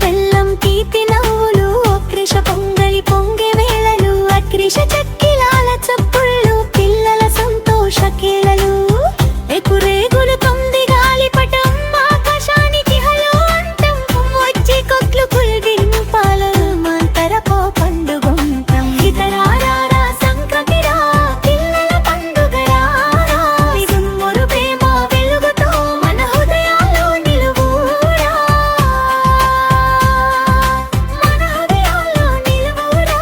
బెల్లం తీపి నవ్వులు అక్రిష పొంగలి పొంగే వేళలు అక్రిష చక్కిలాల చప్పుళ్ళు పిల్లల సంతోష కేళలు ఎకురేగులు తొంది గాలిపటం ఆకాశానికి హలో అంతం వచ్చి కొట్లు కుల్గిన్ పాల మంతరపో పండుగొంతం ఇతరారా సంక్రాంతిరా పిల్లల పండుగరా ఇదుమ్మురు ప్రేమ వెలుగుతో మన హృదయాల్లో నిలువురా మన హృదయాల్లో నిలువురా.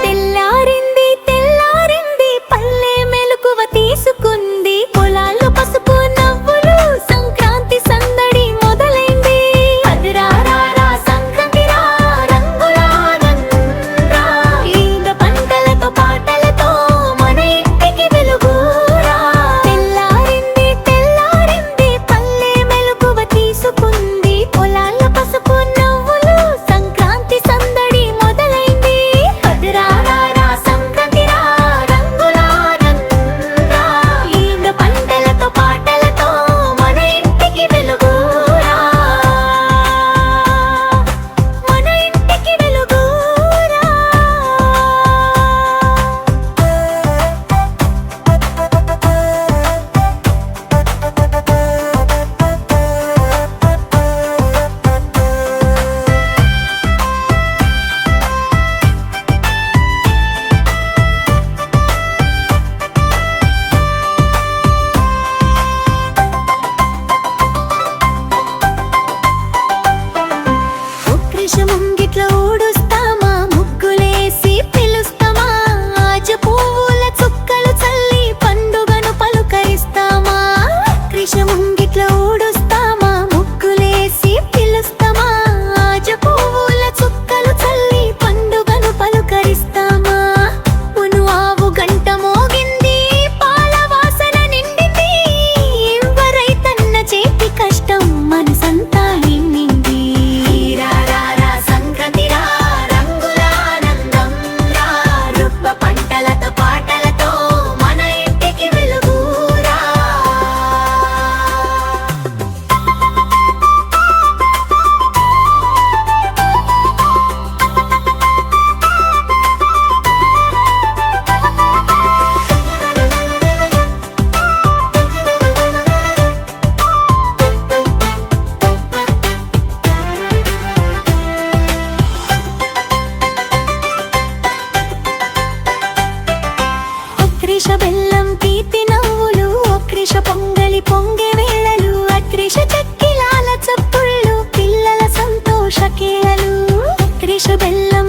తెల్లారింది తెల్లారింది పల్లె మెలకువ తీసుకుంది పొలాల్లో పసుపు నవ్వులు సంక్రాంతి సందడి మొదలైంది అదిరారా సంక్రాంతిరా రంగుల ఆనందరా ఈద పంటలతో పాటలతో మన ఇంటికి వెలుగురా తెల్లారింది తెల్లారింది పల్లె మెలకువ తీసుకుంది పొలాల్లో పసుపు నవ్వులు సంక్రాంతి సందడి మొదలైంది అదిరారా సంక్రాంతిరా రంగుల ఆనందరా ఈద పంటలతో పాటలతో మన ఇంటికి వెలుగురా మన ఇంటికి వెలుగురా. అక్రిష ముంగిట్లో ఊడుస్తామా ముగ్గులేసి పిలుస్తామా ఆజ పువ్వుల చుక్కలు చల్లి పండుగను పలుకరిస్తామా అక్రిష ముంగిట్లో ఊడుస్తామా ముగ్గులేసి పిలుస్తామా ఆజ పువ్వుల చుక్కలు చల్లి పండుగను పలుకరిస్తామా మును ఆవు గంట మోగింది పాల వాసన నిండింది ఎవరైతన్న చేతి కష్టం మనసంతా నిండింది రారా సంక్రాంతిరా రంగుల ఆనందం రా రుబ్బ పంటలతో పాటలతో మన ఇంటికి వెలుగురా. అక్రిష బెల్లం తీపి నవ్వులు అక్రిష పొంగలి పొంగే వేళలు అక్రిష చక్కిలాల చప్పుళ్ళు పిల్లల సంతోష కేళలు అక్రిష బెల్లం